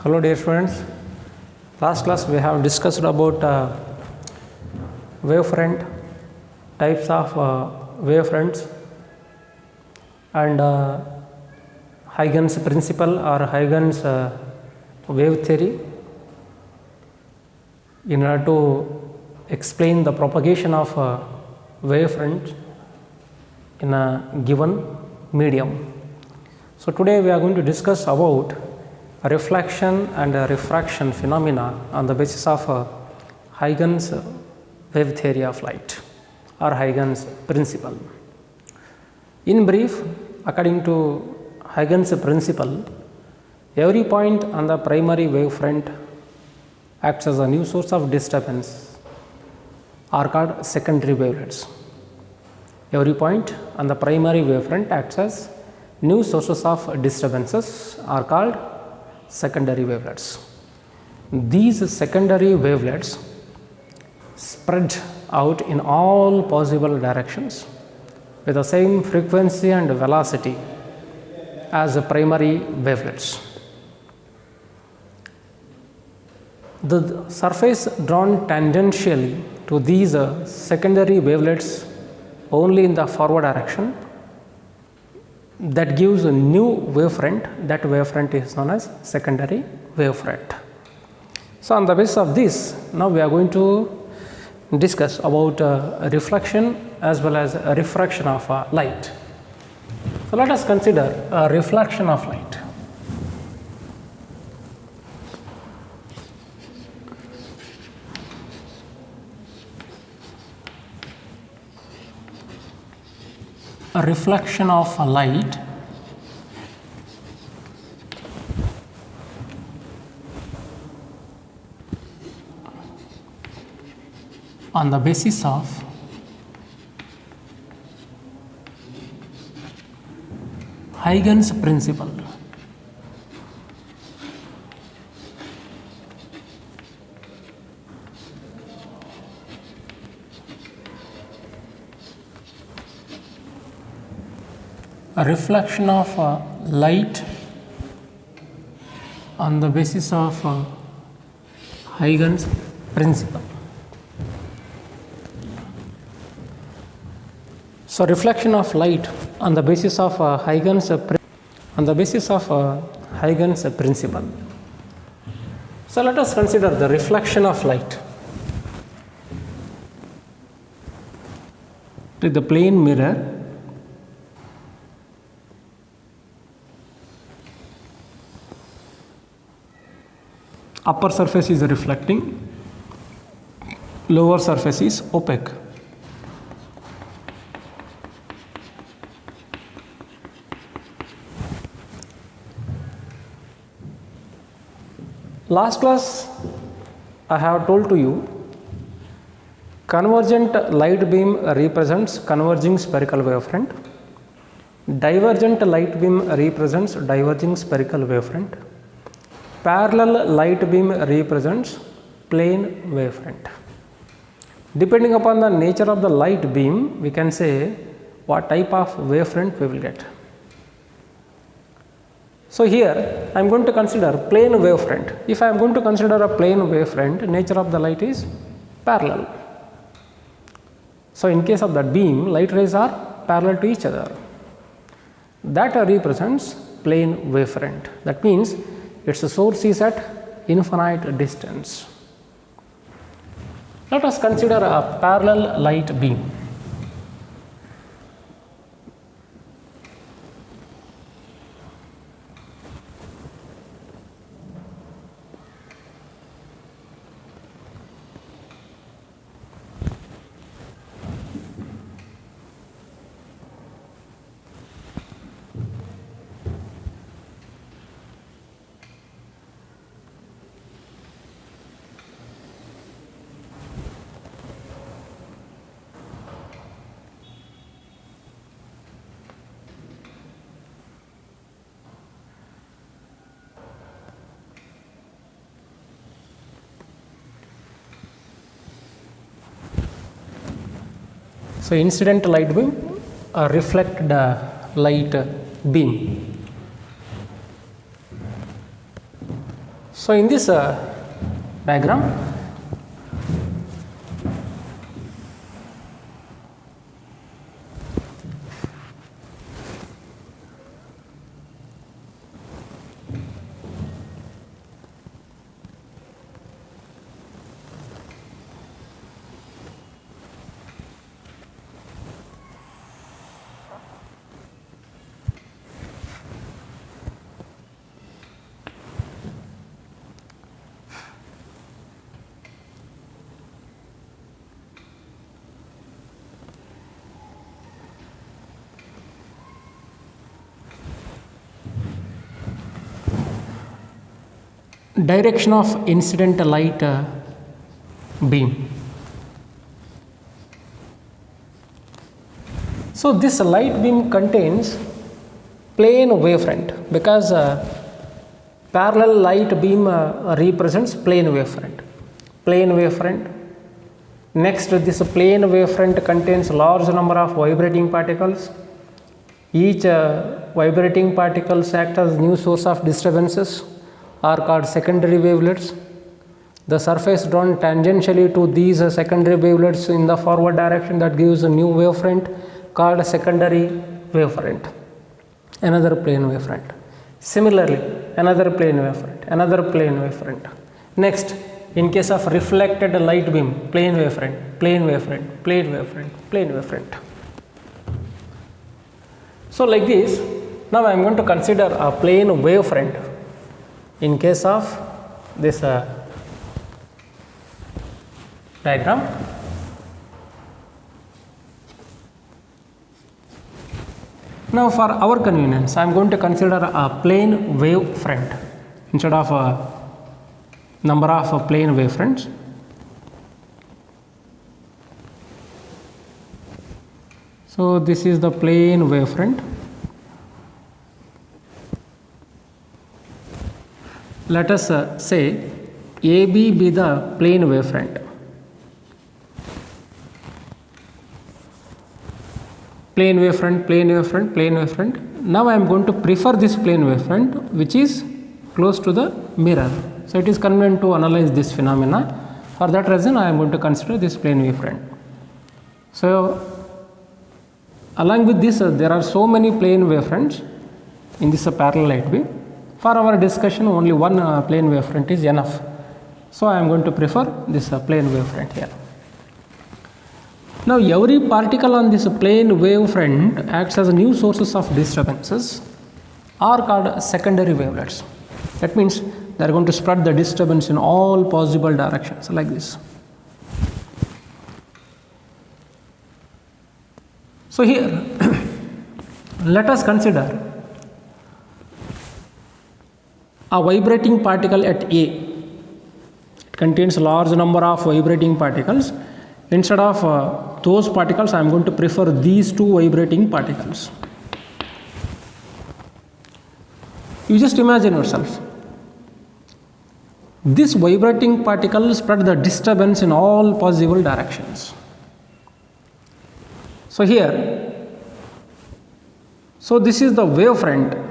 Hello dear students, last class we have discussed about wavefront, types of wavefronts and Huygens principle or Huygens wave theory in order to explain the propagation of wavefront in a given medium. So today we are going to discuss about reflection and refraction phenomena on the basis of Huygens wave theory of light or Huygens principle. In brief, according to Huygens principle, every point on the primary wavefront acts as a new source of disturbance are called secondary wavelets. Every point on the primary wavefront acts as new sources of disturbances are called secondary wavelets. These secondary wavelets spread out in all possible directions with the same frequency and velocity as the primary wavelets. The surface drawn tangentially to these secondary wavelets only in the forward direction, that gives a new wavefront. That wavefront is known as secondary wavefront. So on the basis of this, now we are going to discuss about reflection as well as refraction of light. So let us consider reflection of light. A reflection of a light on the basis of Huygens principle. A reflection of light on the basis of Huygens principle. So reflection of light on the basis of Huygens principle. So let us consider the reflection of light. To the plane mirror, upper surface is reflecting, lower surface is opaque. Last class I have told to you, convergent light beam represents converging spherical wavefront, divergent light beam represents diverging spherical wavefront, parallel light beam represents plane wavefront. Depending upon the nature of the light beam, we can say what type of wavefront we will get. So here I am going to consider plane wavefront. If I am going to consider a plane wavefront, nature of the light is parallel. So in case of that beam, light rays are parallel to each other. That represents plane wavefront. That means its source is at infinite distance. Let us consider a parallel light beam. So incident light beam reflect the light beam. So in this diagram, direction of incident light beam. So this light beam contains plane wavefront because parallel light beam represents plane wavefront. Plane wavefront. Next, this plane wavefront contains large number of vibrating particles. Each vibrating particles act as new source of disturbances, are called secondary wavelets. The surface drawn tangentially to these secondary wavelets in the forward direction, that gives a new wavefront called secondary wavefront, another plane wavefront. Similarly, another plane wavefront, another plane wavefront. Next, in case of reflected light beam, plane wavefront, plane wavefront, plane wavefront, plane wavefront. So like this, now I am going to consider a plane wavefront in case of this diagram. Now for our convenience, I am going to consider a plane wavefront instead of a number of plane wavefronts. So this is the plane wavefront. Let us say AB be the plane wavefront. Plane wavefront, plane wavefront, plane wavefront. Now I am going to prefer this plane wavefront which is close to the mirror. So it is convenient to analyze this phenomena. For that reason, I am going to consider this plane wavefront. So along with this, there are so many plane wavefronts in this parallel light beam. For our discussion, only one plane wavefront is enough. So I am going to prefer this plane wavefront here. Now every particle on this plane wavefront acts as new sources of disturbances, are called secondary wavelets. That means they are going to spread the disturbance in all possible directions like this. So here let us consider a vibrating particle at A. It contains a large number of vibrating particles. Instead of those particles, I am going to prefer these two vibrating particles. You just imagine yourself. This vibrating particle spread the disturbance in all possible directions. So here, so this is the wavefront.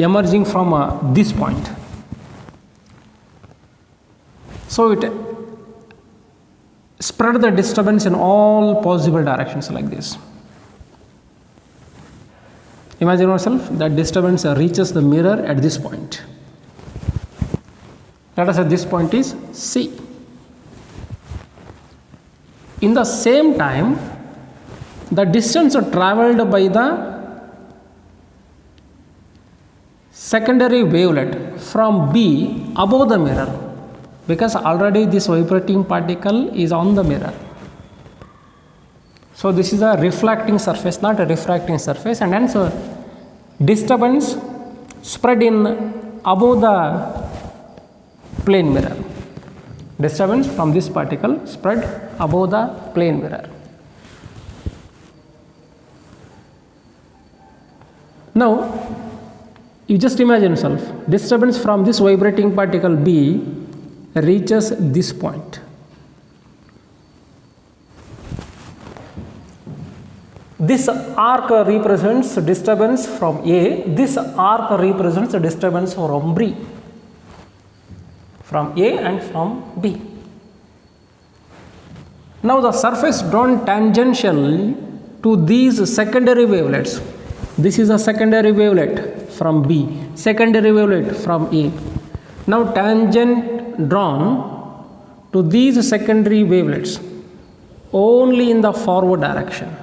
Emerging from this point. So it spread the disturbance in all possible directions like this. Imagine yourself that disturbance reaches the mirror at this point. Let us say this point is C. In the same time, the distance traveled by the secondary wavelet from B above the mirror, because already this vibrating particle is on the mirror. So this is a reflecting surface, not a refracting surface, and hence disturbance spread in above the plane mirror. Disturbance from this particle spread above the plane mirror. Now you just imagine yourself, disturbance from this vibrating particle B reaches this point. this arc represents disturbance from A, this arc represents disturbance from B, from A and from B. Now the surface drawn tangential to these secondary wavelets, this is a secondary wavelet from B, secondary wavelet from A. Now tangent drawn to these secondary wavelets only in the forward direction.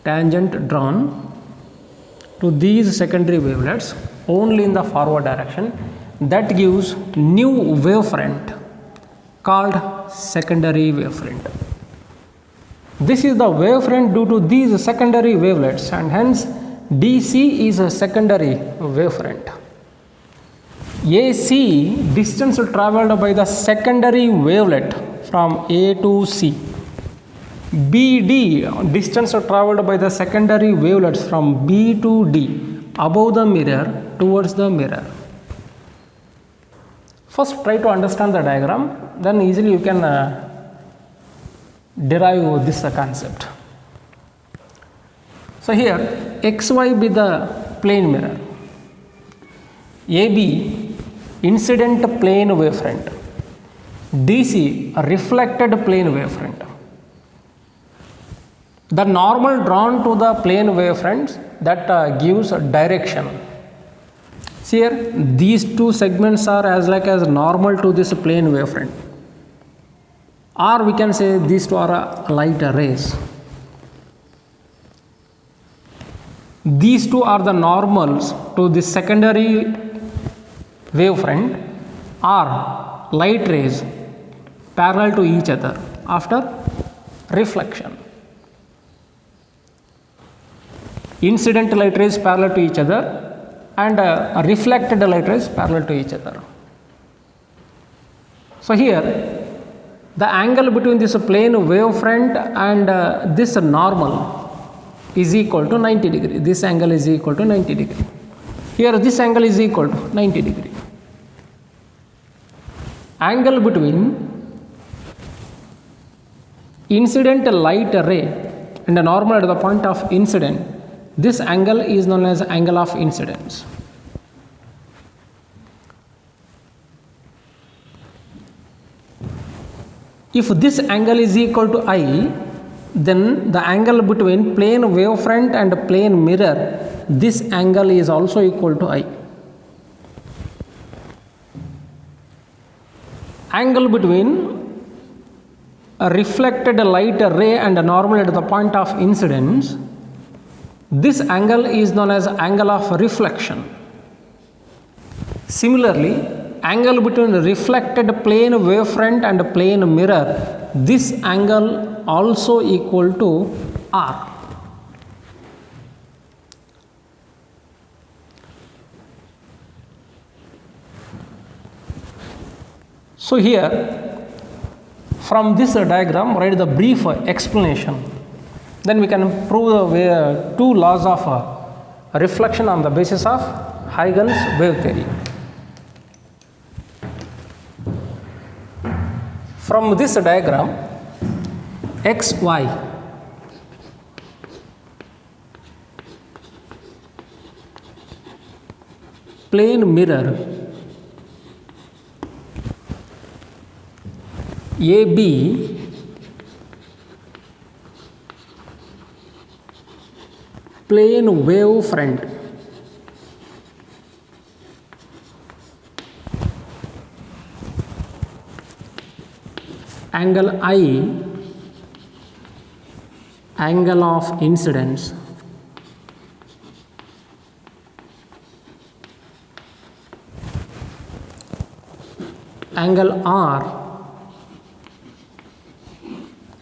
Tangent drawn to these secondary wavelets only in the forward direction, that gives new wavefront called secondary wavefront. This is the wavefront due to these secondary wavelets, and hence DC is a secondary wavefront. AC, distance travelled by the secondary wavelet from A to C. BD, distance travelled by the secondary wavelets from B to D, above the mirror, towards the mirror. First try to understand the diagram, then easily you can derive this concept. So here XY be the plane mirror, AB incident plane wavefront, DC a reflected plane wavefront. The normal drawn to the plane wavefronts that gives direction. See here, these two segments are as normal to this plane wavefront, or we can say these two are light rays. These two are the normals to the secondary wavefront, are light rays parallel to each other after reflection. Incident light rays parallel to each other and reflected light rays parallel to each other. So here the angle between this plane wavefront and this normal is equal to 90 degree. This angle is equal to 90 degree. Here this angle is equal to 90 degree. Angle between incident light ray and a normal at the point of incident, this angle is known as angle of incidence. If this angle is equal to I, then the angle between plane wavefront and plane mirror, this angle is also equal to I. Angle between a reflected light ray and a normal at the point of incidence, this angle is known as angle of reflection. Similarly, angle between reflected plane wavefront and plane mirror, this angle also equal to R. So here from this diagram write the brief explanation. Then we can prove the two laws of reflection on the basis of Huygens wave theory. From this diagram, XY plane mirror, AB plane wavefront, angle I, angle of incidence, angle R,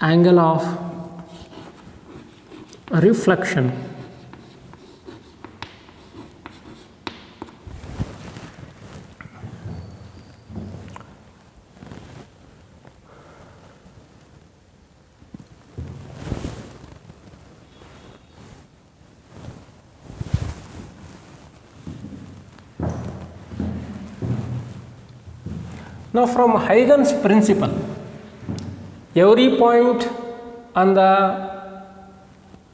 angle of reflection. Now from Huygens principle, every point on the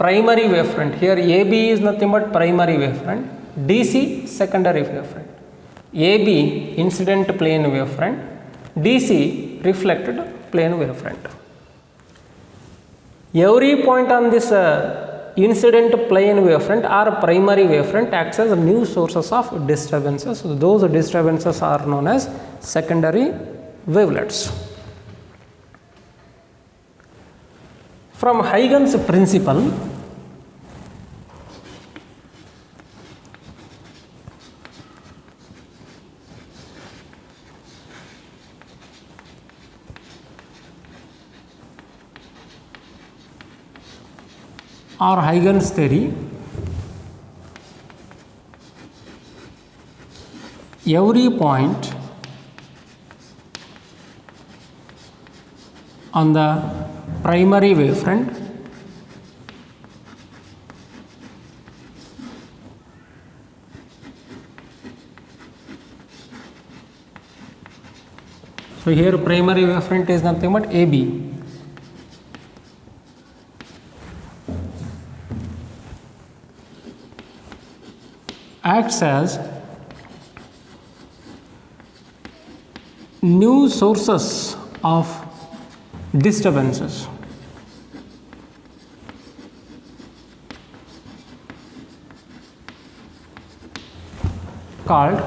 primary wavefront. Here AB is nothing but primary wavefront, DC secondary wavefront. AB incident plane wavefront, DC reflected plane wavefront. Every point on this incident plane wavefront or primary wavefront acts as new sources of disturbances. So those disturbances are known as secondary wavelets. From Huygens principle, or Huygens theory, every point on the primary wavefront so here primary wavefront is nothing but AB. Acts as new sources of disturbances called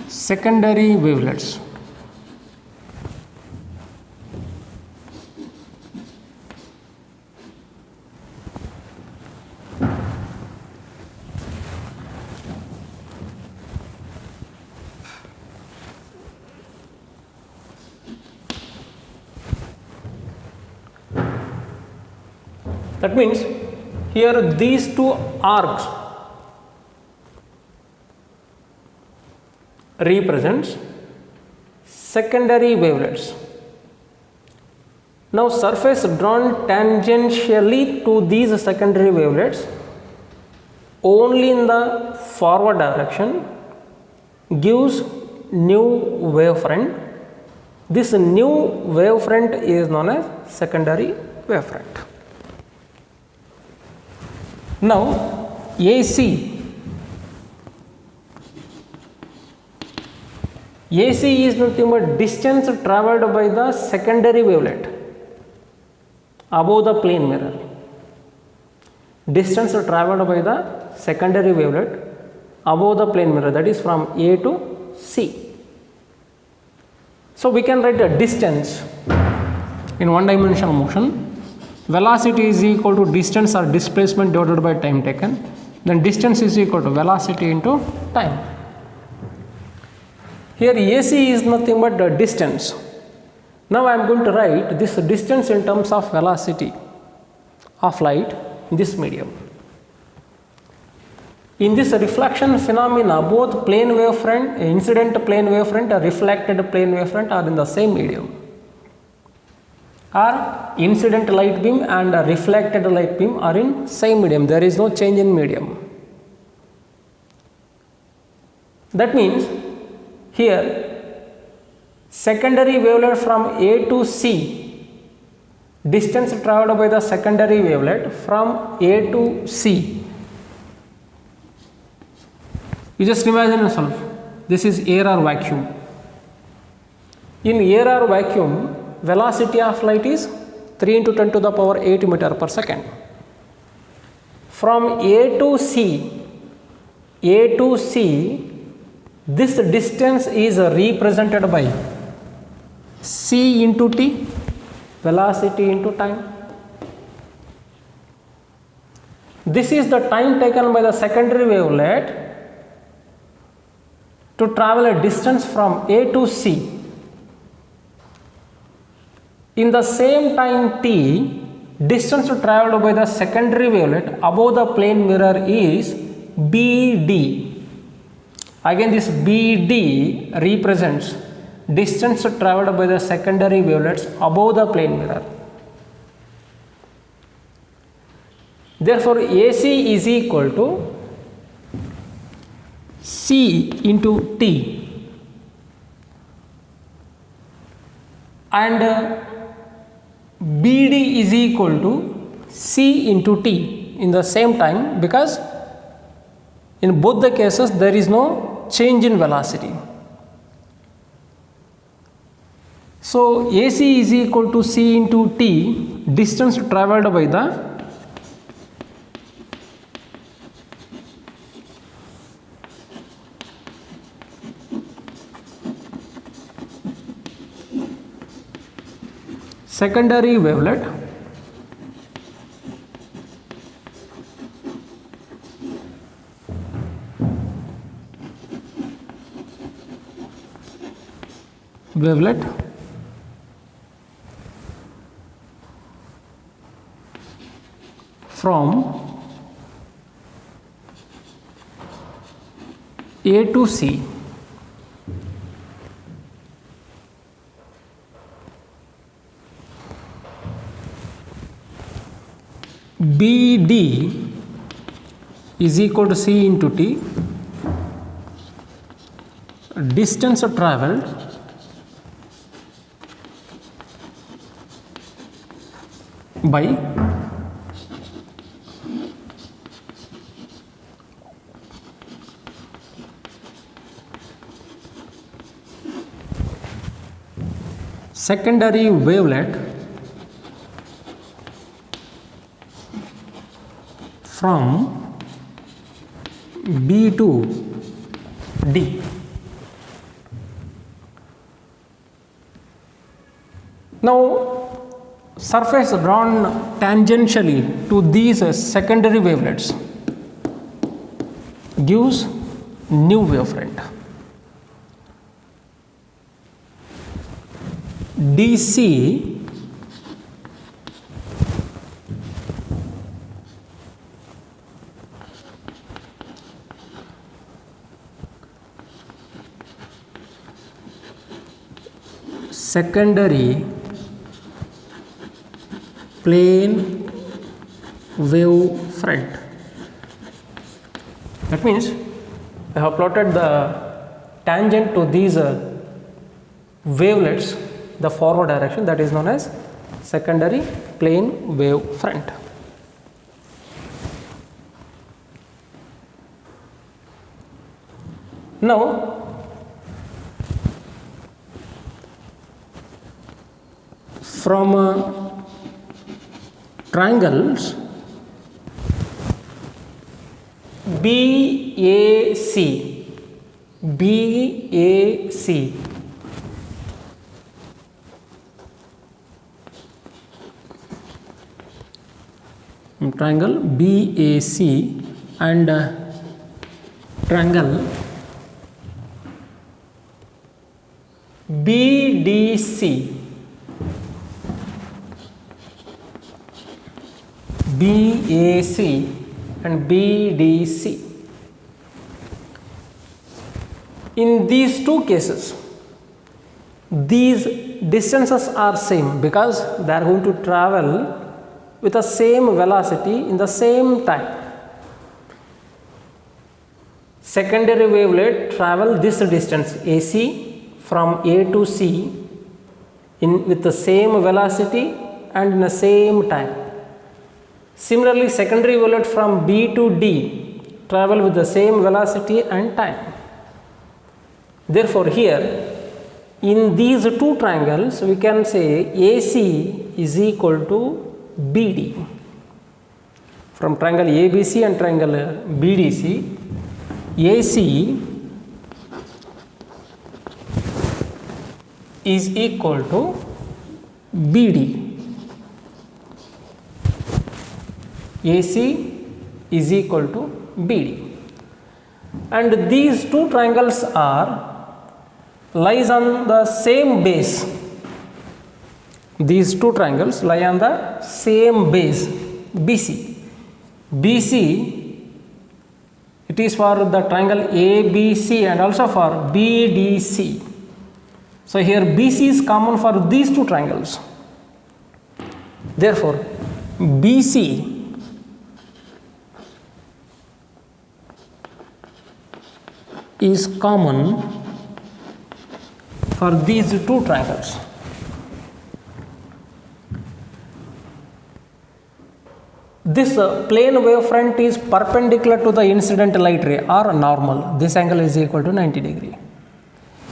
secondary wavelets. That means here these two arcs represents secondary wavelets. Now surface drawn tangentially to these secondary wavelets only in the forward direction gives new wavefront. This new wavefront is known as secondary wavefront. Now AC is nothing but distance travelled by the secondary wavelet above the plane mirror. Distance travelled by the secondary wavelet above the plane mirror, that is from A to C. So we can write a distance in one dimensional motion. Velocity is equal to distance or displacement divided by time taken. Then distance is equal to velocity into time. Here AC is nothing but the distance. Now I am going to write this distance in terms of velocity of light in this medium. In this reflection phenomena, both plane wavefront, incident plane wavefront or reflected plane wavefront are in the same medium. Or incident light beam and reflected light beam are in same medium. There is no change in medium. That means here secondary wavelet from A to C, distance travelled by the secondary wavelet from A to C. You just imagine yourself, this is air or vacuum. In air or vacuum, velocity of light is 3 into 10 to the power 8 meter per second. From A to C, this distance is represented by C into T, velocity into time. This is the time taken by the secondary wavelet to travel a distance from A to C. In the same time T, distance travelled by the secondary wavelet above the plane mirror is BD. Again this BD represents distance travelled by the secondary wavelets above the plane mirror. Therefore AC is equal to C into T, and BD is equal to C into T in the same time, because in both the cases there is no change in velocity. So AC is equal to C into T, distance travelled by the secondary wavelet from A to C. BD is equal to C into T, distance travelled by secondary wavelet from B to D. Now, surface drawn tangentially to these secondary wavelets gives new wavefront. DC secondary plane wave front. That means I have plotted the tangent to these wavelets, the forward direction, that is known as secondary plane wave front. Now, from triangles BAC, triangle BAC and triangle BDC, BAC and BDC. In these two cases, these distances are same because they are going to travel with the same velocity in the same time. Secondary wavelet travel this distance AC from A to C with the same velocity and in the same time. Similarly, secondary wavelet from B to D travel with the same velocity and time. Therefore, here in these two triangles we can say AC is equal to BD. From triangle ABC and triangle BDC, AC is equal to BD. AC is equal to BD, and these two triangles lies on the same base. These two triangles lie on the same base BC. BC, it is for the triangle ABC and also for BDC. So here BC is common for these two triangles. Therefore, BC is common for these two triangles. This plane wavefront is perpendicular to the incident light ray or normal. This angle is equal to 90 degree.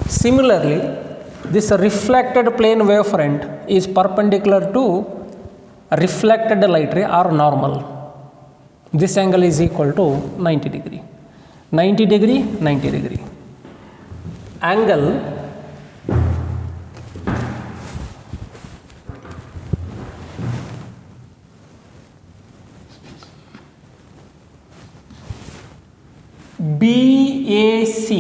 Similarly, this reflected plane wavefront is perpendicular to reflected light ray or normal. This angle is equal to 90 degree. 90 degree, 90 degree. Angle BAC,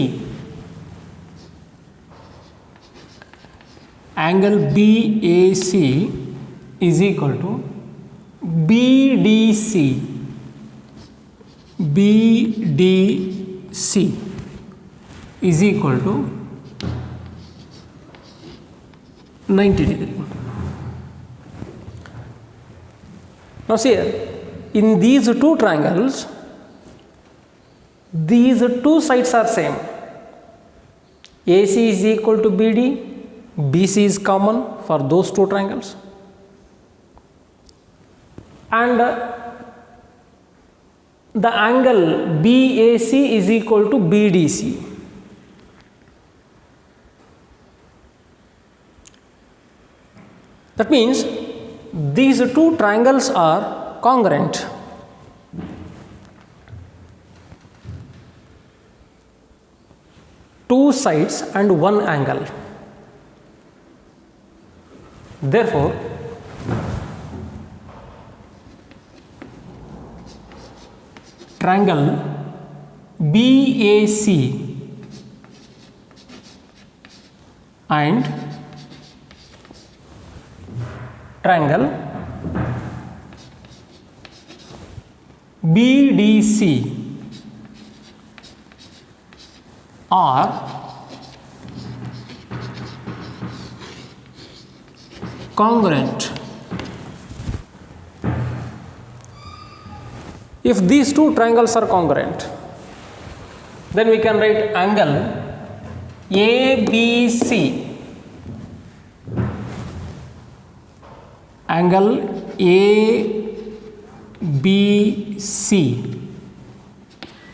angle BAC is equal to BDC, BDC is equal to 90 degree. Now see here, in these two triangles, these two sides are same. AC is equal to BD, BC is common for those two triangles, and the angle BAC is equal to BDC. That means these two triangles are congruent. Two sides and one angle. Therefore, triangle BAC and triangle BDC are congruent. If these two triangles are congruent, then we can write angle ABC, angle ABC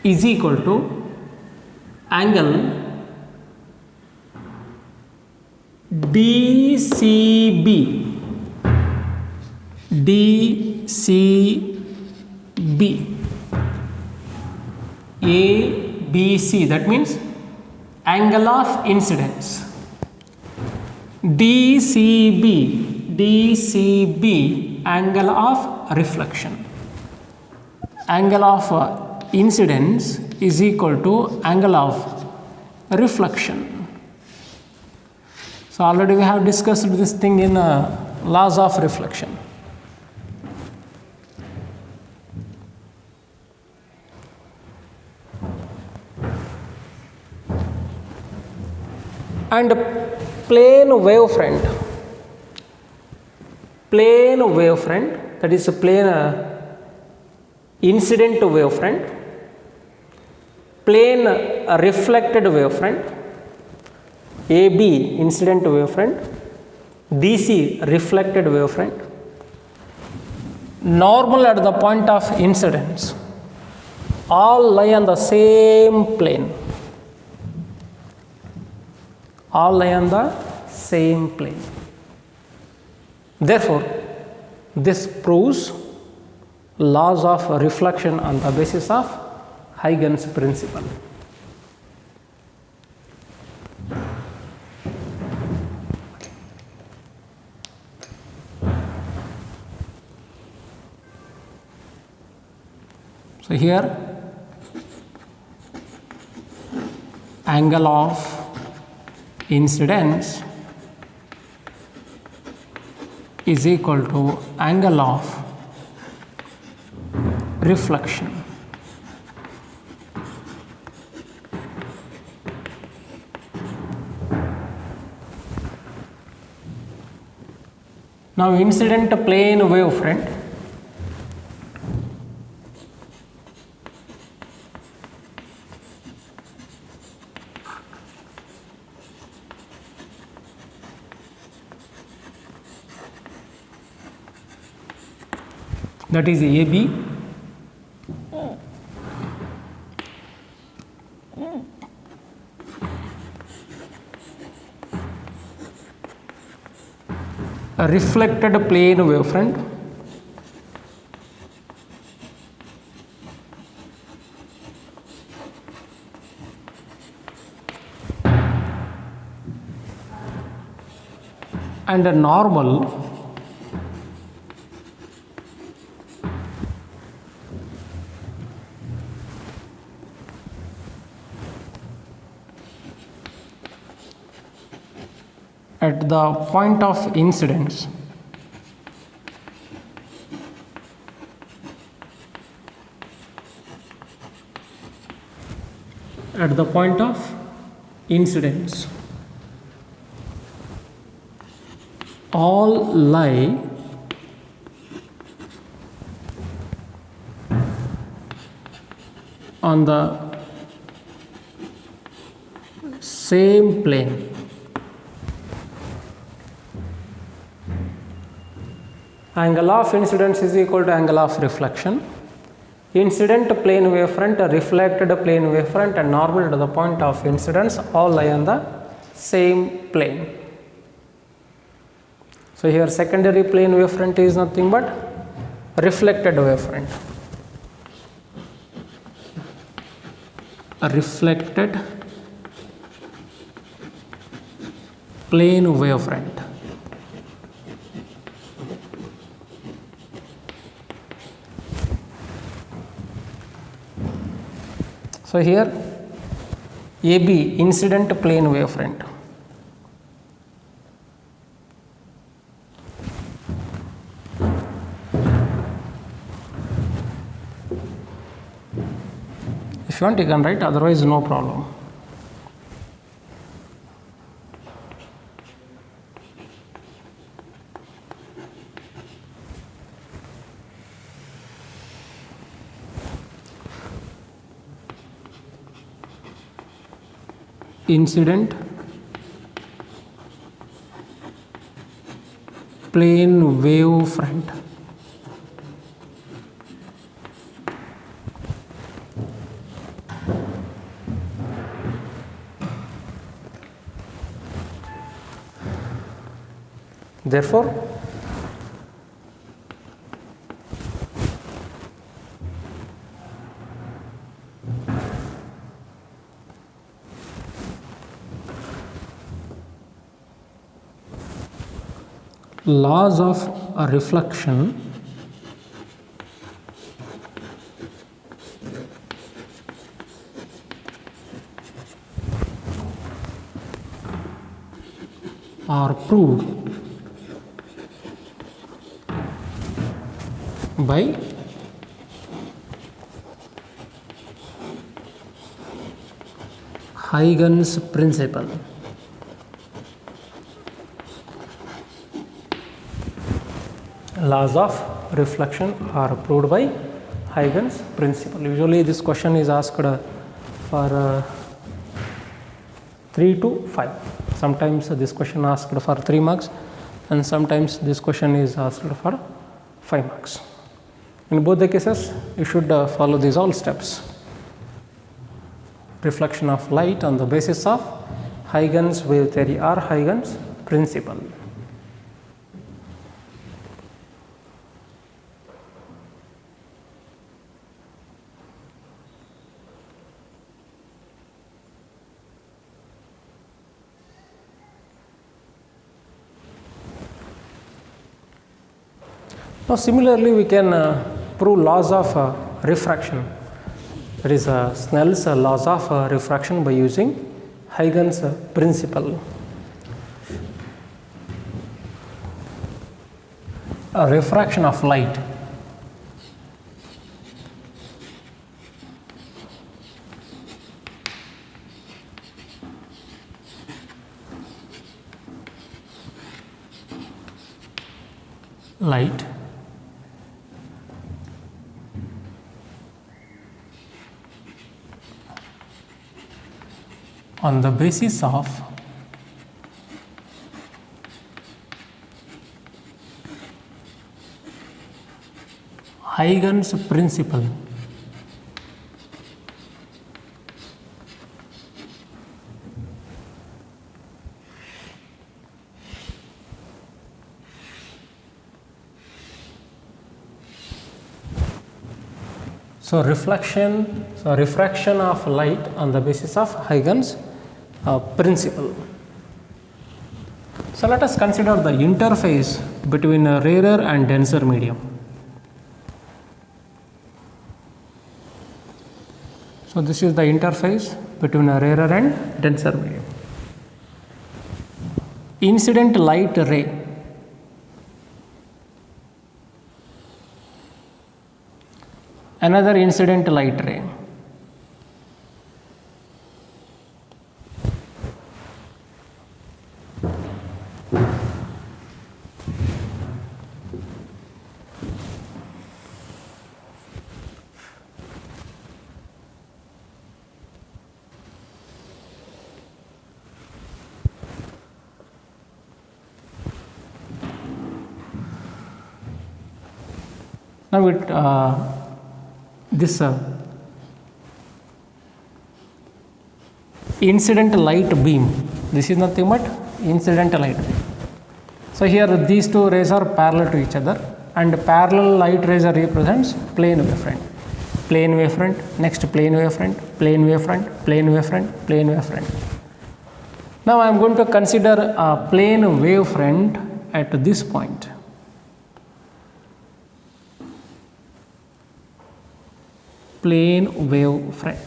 is equal to angle DCB, ABC, that means angle of incidence. DCB, angle of reflection. Angle of incidence is equal to angle of reflection. So already we have discussed this thing in laws of reflection. And plane wavefront, that is a plane incident wavefront, plane reflected wavefront, AB incident wavefront, DC reflected wavefront, normal at the point of incidence, all lie on the same plane. All lie on the same plane. Therefore, this proves laws of reflection on the basis of Huygens principle. So here angle of incidence is equal to angle of reflection. Now incident plane wavefront, that is AB a reflected plane wavefront and a normal at the point of incidence at the point of incidence all lie on the same plane. Angle of incidence is equal to angle of reflection. Incident plane wavefront, reflected plane wavefront and normal to the point of incidence all lie on the same plane. So here secondary plane wavefront is nothing but reflected wavefront. A reflected plane wavefront. So here AB incident plane wavefront. If you want you can write, otherwise no problem. Incident plane wavefront. Therefore, laws of reflection are proved by Huygens principle. Laws of reflection are proved by Huygens principle. Usually this question is asked for 3 to 5. Sometimes this question asked for 3 marks and sometimes this question is asked for 5 marks. In both the cases, you should follow these all steps. Reflection of light on the basis of Huygens wave theory or Huygens principle. Now, similarly, we can prove laws of refraction. That is Snell's laws of refraction by using Huygens principle. A refraction of light on the basis of Huygens principle. So refraction of light on the basis of Huygens principle. So let us consider the interface between a rarer and denser medium. So this is the interface between a rarer and denser medium. Incident light ray. Another incident light ray. Now this incident light beam, this is nothing but incident light beam. So here these two rays are parallel to each other, and parallel light rays represents plane wavefront. Plane wavefront, next plane wavefront, plane wavefront, plane wavefront, plane wavefront. Now I am going to consider a plane wavefront at this point. Plane wavefront.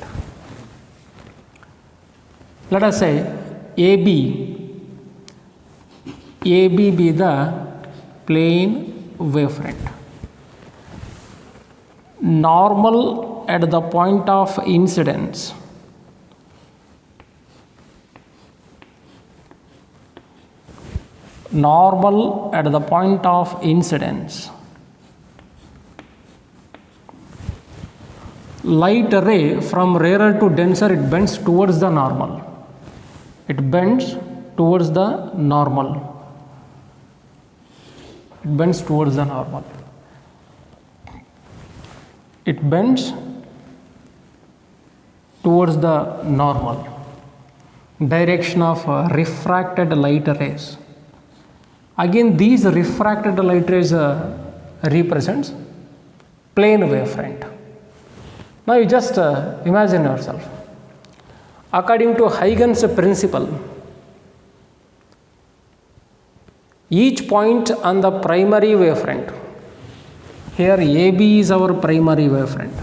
Let us say AB be the plane wavefront. Normal at the point of incidence. Normal at the point of incidence. Light ray from rarer to denser, it bends towards the normal. It bends towards the normal. It bends towards the normal. It bends towards the normal. Direction of refracted light rays. Again, these refracted light rays represents plane wavefront. Now you just imagine yourself. According to Huygens principle, each point on the primary wavefront, here AB is our primary wavefront.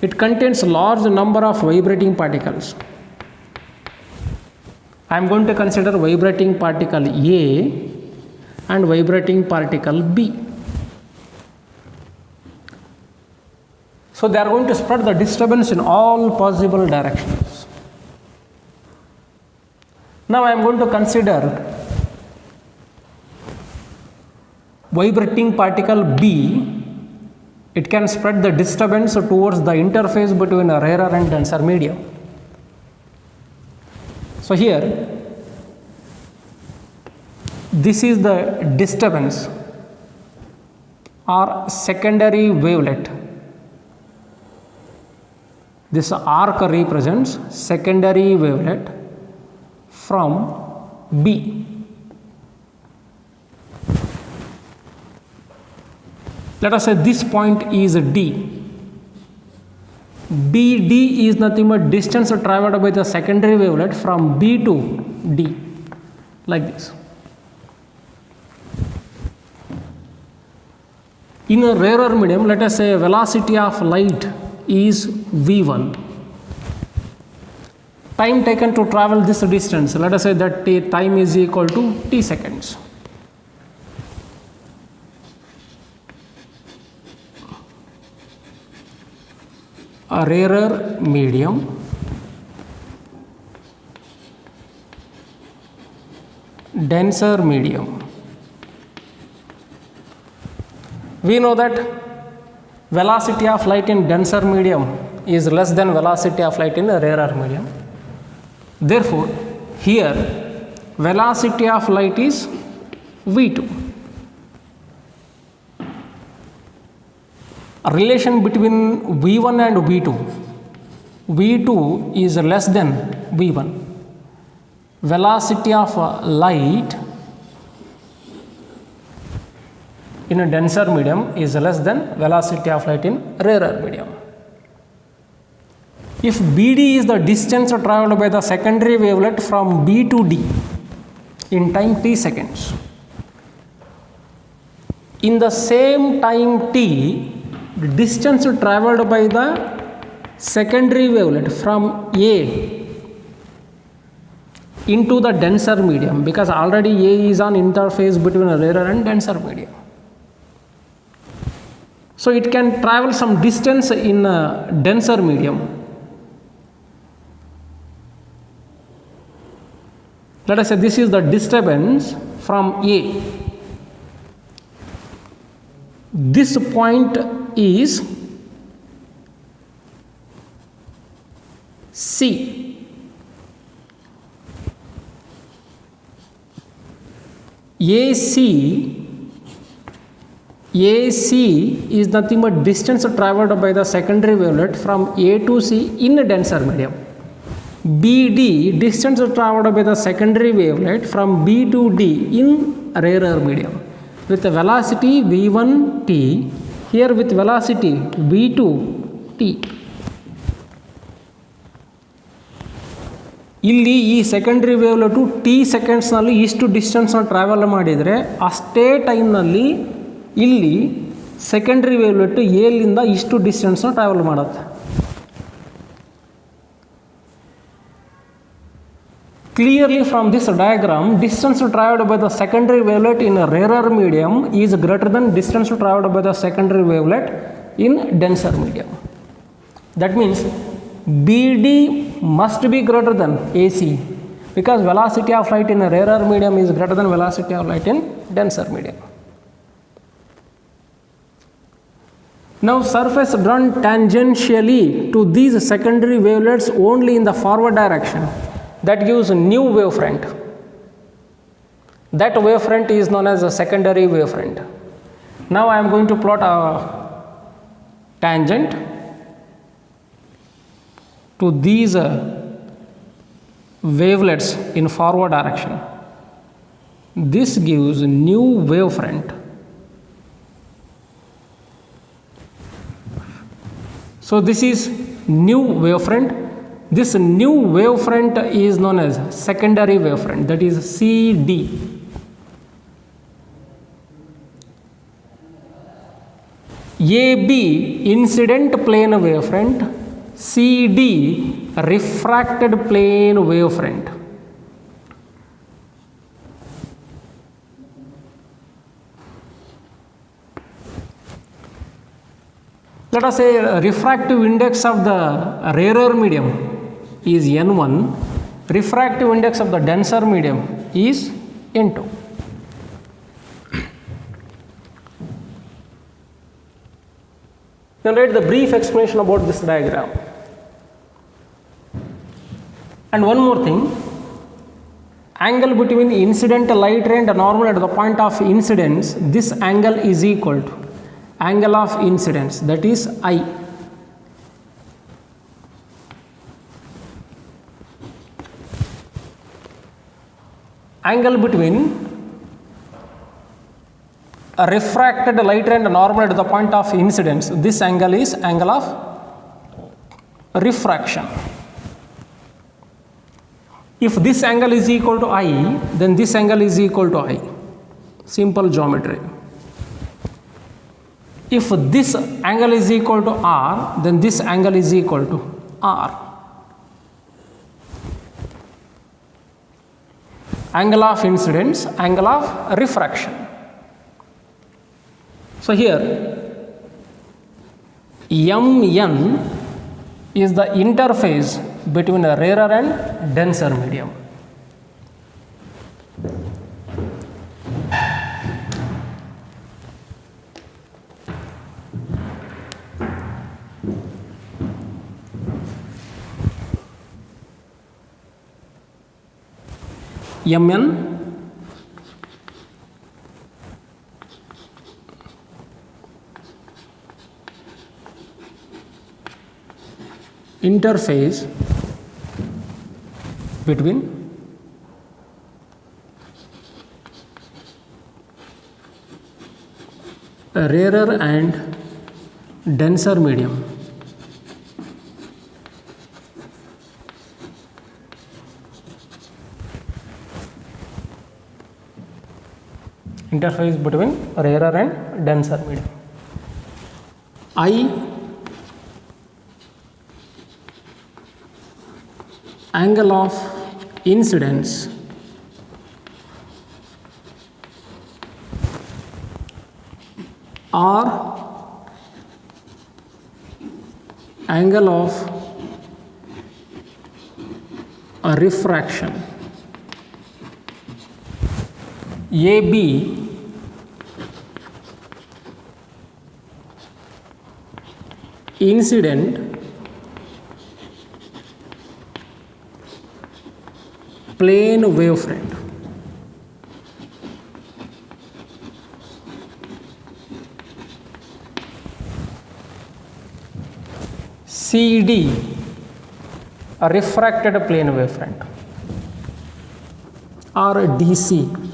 It contains large number of vibrating particles. I am going to consider vibrating particle A and vibrating particle B. So they are going to spread the disturbance in all possible directions. Now I am going to consider vibrating particle B. It can spread the disturbance towards the interface between a rarer and denser medium. So here, this is the disturbance or secondary wavelet. This arc represents secondary wavelet from B. Let us say this point is D. BD is nothing but distance traveled by the secondary wavelet from B to D, like this. In a rarer medium, let us say velocity of light is v1. Time taken to travel this distance, let us say that time is equal to t seconds. A rarer medium denser medium. We know that velocity of light in denser medium is less than velocity of light in a rarer medium. Therefore, here velocity of light is v2. a relation between V1 and V2. V2 is less than V1. Velocity of light in a denser medium is less than velocity of light in rarer medium. If BD is the distance traveled by the secondary wavelet from B to D in time t seconds, in the same time t, the distance traveled by the secondary wavelet from A into the denser medium, because already A is on interface between a rarer and denser medium. So it can travel some distance in a denser medium. Let us say this is the disturbance from A. This point is C. AC is nothing but distance traveled by the secondary wavelet from A to C in a denser medium. BD, distance traveled by the secondary wavelet from B to D in a rarer medium. With the velocity V1t, here with velocity V2t. ಇಲ್ಲಿ ಈ secondary ವೇವ್ಲೆಟು T ಸೆಕೆಂಡ್ಸ್ನಲ್ಲಿ ಇಷ್ಟು ಡಿಸ್ಟೆನ್ಸ್ನ travel ಮಾಡಿದರೆ ಅಷ್ಟೇ ಟೈಮ್ನಲ್ಲಿ ಇಲ್ಲಿ secondary wavelet ಎಲ್ಲಿಂದ ಇಷ್ಟು ಡಿಸ್ಟೆನ್ಸ್ನ travel ಮಾಡುತ್ತೆ. Clearly from this diagram, distance traveled by the secondary wavelet in a rarer medium is greater than distance traveled by the secondary wavelet in denser medium. That means BD must be greater than AC, because velocity of light in a rarer medium is greater than velocity of light in denser medium. Now surface drawn tangentially to these secondary wavelets only in the forward direction, that gives a new wavefront. That wavefront is known as a secondary wavefront. Now I am going to plot a tangent to these wavelets in forward direction. This gives a new wavefront. So this is new wavefront. This new wavefront is known as secondary wavefront, that is CD. AB incident plane wavefront, CD refracted plane wavefront. Let us say refractive index of the rarer medium is N1, refractive index of the denser medium is N2. Now write the brief explanation about this diagram. And one more thing, angle between incident light ray and normal at the point of incidence, this angle is equal to angle of incidence, that is I. Angle between a refracted light ray and normal at the point of incidence, this angle is angle of refraction. If this angle is equal to I, then this angle is equal to I. Simple geometry. If this angle is equal to R, then this angle is equal to R. Angle of incidence, angle of refraction. So here MN is the interface between a rarer and denser medium. MN interface between a rarer and denser medium. Interface between rarer and denser medium. I, angle of incidence or angle of a refraction. AB incident plane wavefront. CD, a refracted plane wavefront, or a DC.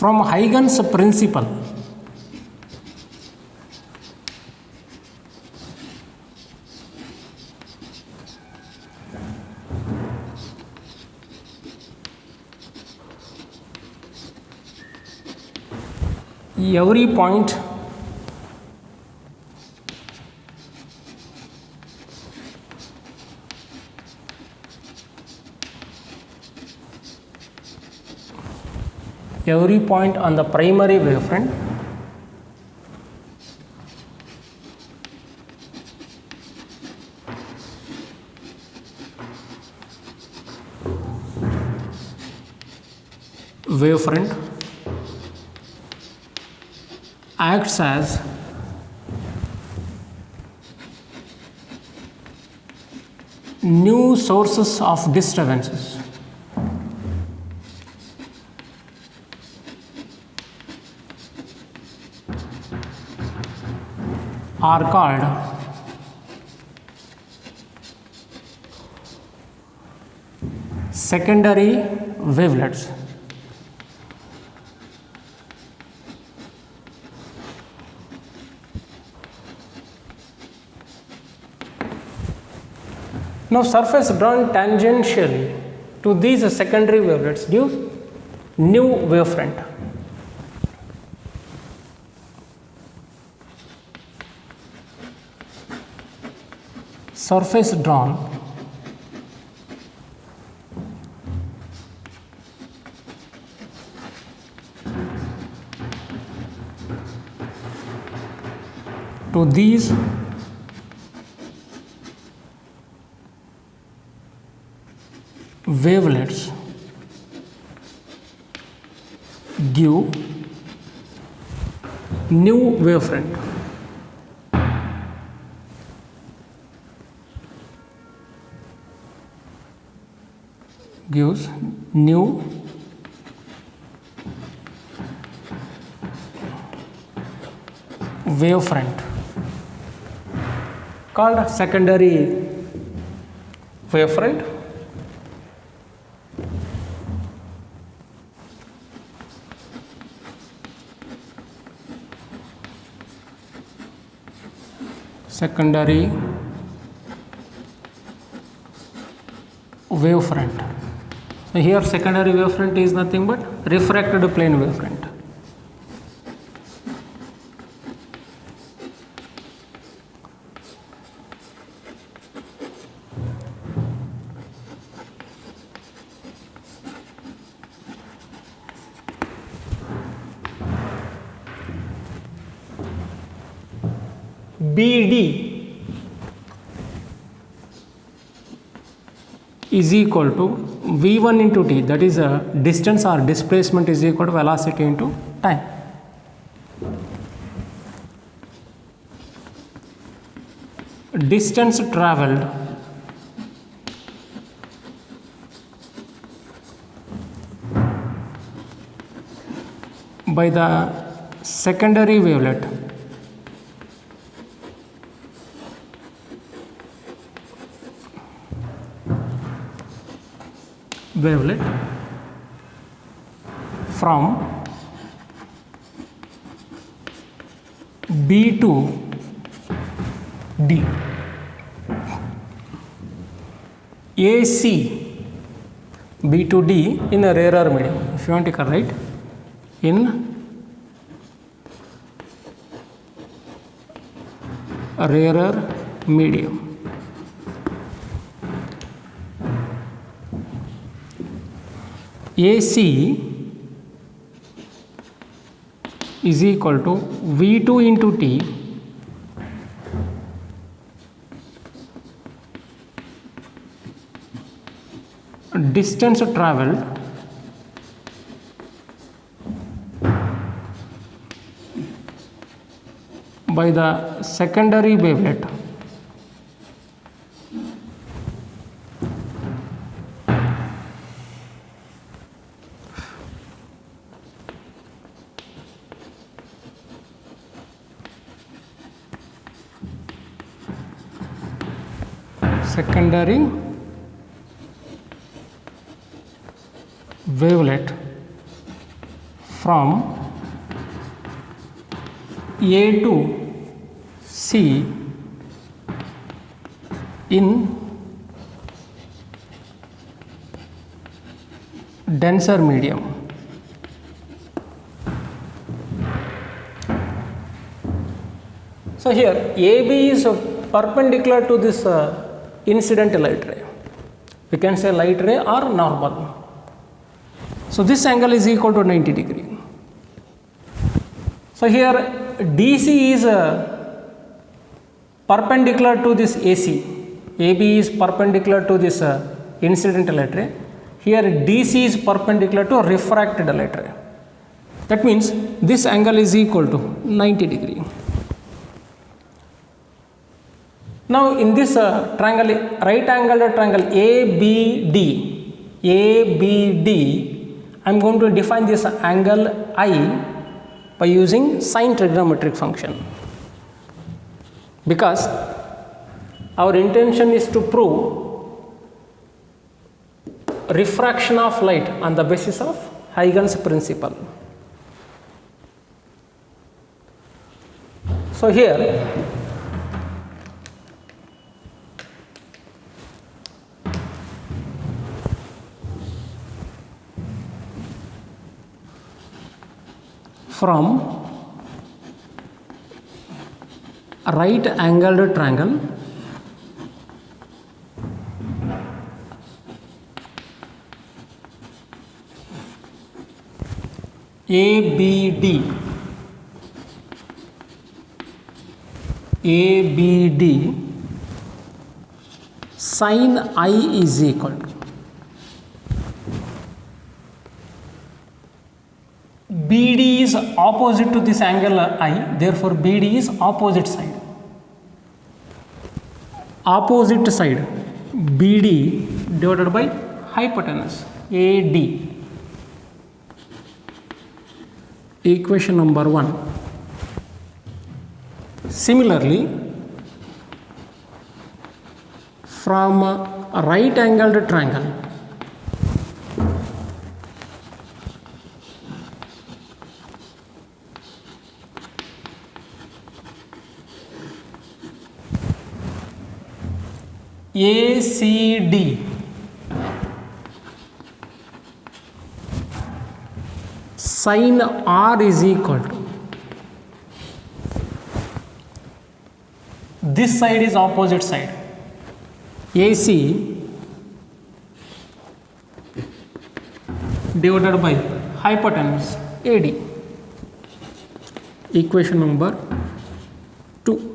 From Huygens principle, every point on the primary wavefront acts as new sources of disturbances. Are called secondary wavelets. Now, surface drawn tangentially to these secondary wavelets gives new wavefront. Surface drawn to these wavelets give new wavefront. Gives new wavefront called secondary wavefront. Secondary wavefront. So here secondary wavefront is nothing but refracted plane wavefront. BD is equal to V1 into T, that is a distance or displacement is equal to velocity into time. distance traveled by the secondary wavelet from B to D. AC B to D in a rarer medium. If you want, you can write in a rarer medium. AC is equal to V2 into T distance traveled by the secondary wavelet from A to C in denser medium. So here AB is perpendicular to this incident light ray. We can say light ray or normal. So this angle is equal to 90 degree. So here DC is perpendicular to this AC. AB is perpendicular to this incident light ray. Here DC is perpendicular to refracted light ray. That means this angle is equal to 90 degree. Now in this triangle, right angled triangle ABD, I am going to define this angle I by using sine trigonometric function, because our intention is to prove refraction of light on the basis of Huygens principle. So here from right angled triangle ABD sin I is equal to BD is opposite to this angle I, therefore BD is opposite side. Opposite side BD divided by hypotenuse AD. Equation number 1. Similarly, from a right angled triangle ACD sin R is equal to, this side is opposite side, AC divided by hypotenuse AD. Equation number 2.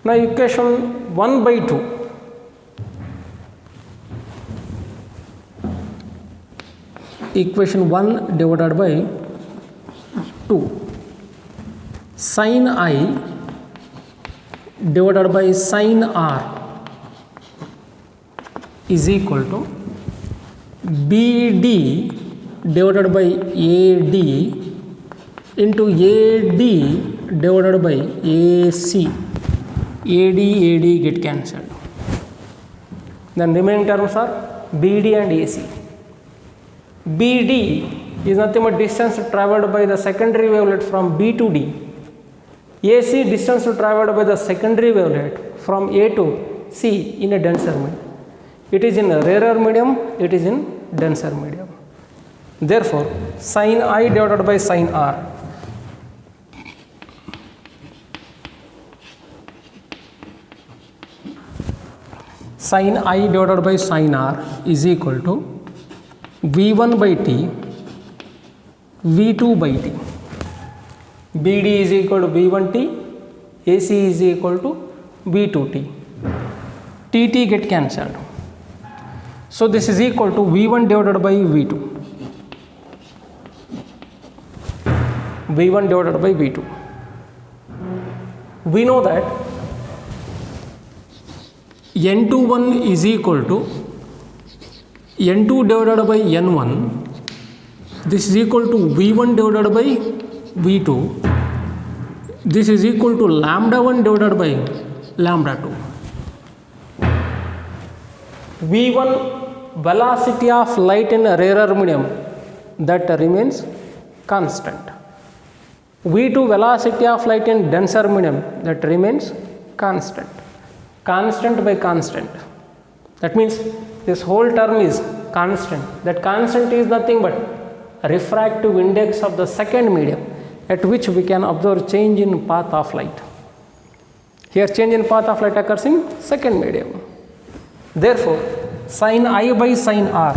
Now equation 1 by 2. equation 1 divided by 2. Sin I divided by sin R is equal to BD divided by AD into AD divided by AC. AD get cancelled. Then remaining terms are BD and AC. BD is nothing but distance travelled by the secondary wavelet from B to D. AC distance travelled by the secondary wavelet from A to C in a denser medium. It is in a rarer medium, it is in denser medium. Therefore, sin I divided by sin R sin I divided by sin R is equal to V1 by T V2 by T. BD is equal to V1T, AC is equal to V2T. TT get cancelled. So this is equal to V1 divided by V2. V1 divided by V2. We know that N21 is equal to N2 divided by N1. This is equal to V1 divided by V2. This is equal to lambda 1 divided by lambda 2. V1 velocity of light in a rarer medium, that remains constant. V2 velocity of light in denser medium, that remains constant. Constant by constant. That means this whole term is constant. That constant is nothing but refractive index of the second medium at which we can observe change in path of light. Here change in path of light occurs in second medium. Therefore, sin I by sin R,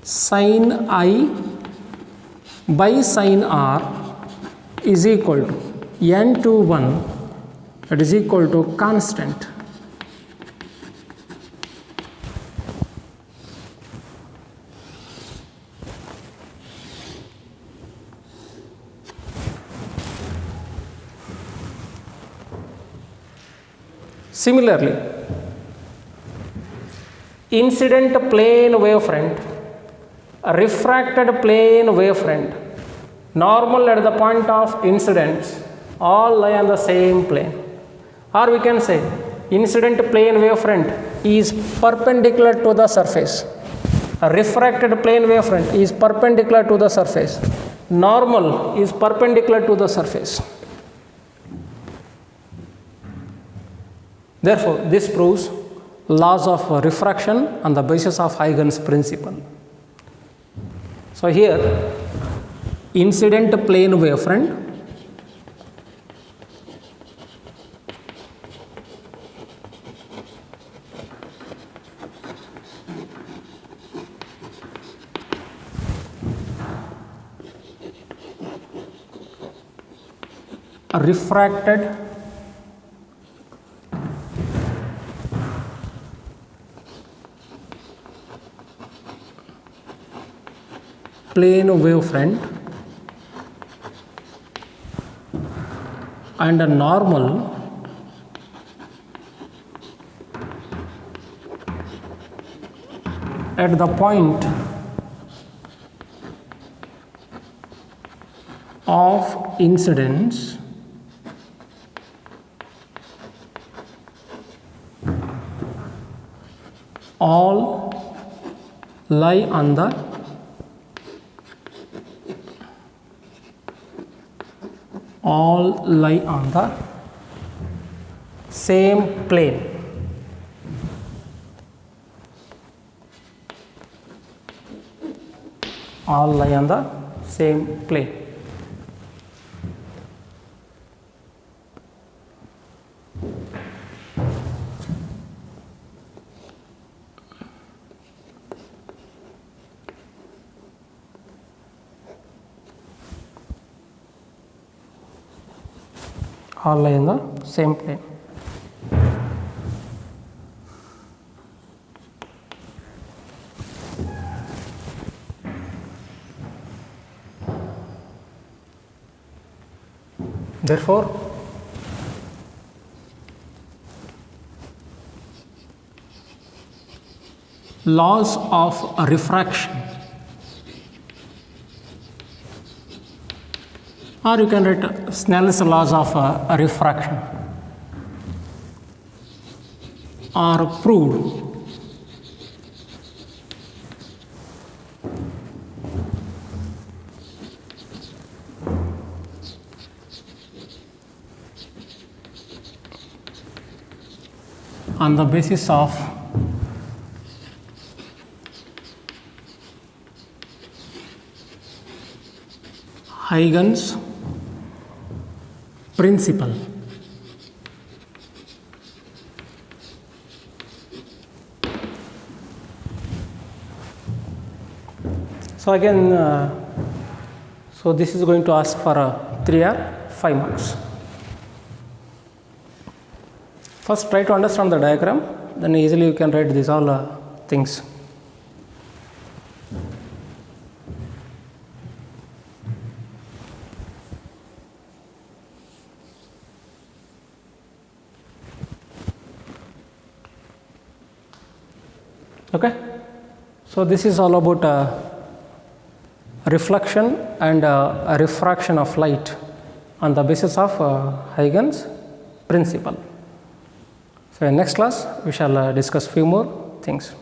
sin I by sin R is equal to N21, that is equal to constant. Similarly, incident plane wavefront, refracted plane wavefront, normal at the point of incidence, all lie on the same plane. Or we can say incident plane wavefront is perpendicular to the surface. A refracted plane wavefront is perpendicular to the surface. Normal is perpendicular to the surface. Therefore, this proves laws of refraction on the basis of Huygens principle. So here, incident plane wavefront, refracted plane wavefront and a normal at the point of incidence all lie on the same plane. All lie on the same plane. All lie in the same plane. Therefore, laws of refraction, or you can write Snell's laws of refraction, are proved on the basis of Huygens principle. So again, so this is going to ask for 3 or 5 marks. First, try to understand the diagram, then easily you can write these all things. Okay, so this is all about reflection and refraction of light on the basis of Huygens principle. So in next class we shall discuss few more things.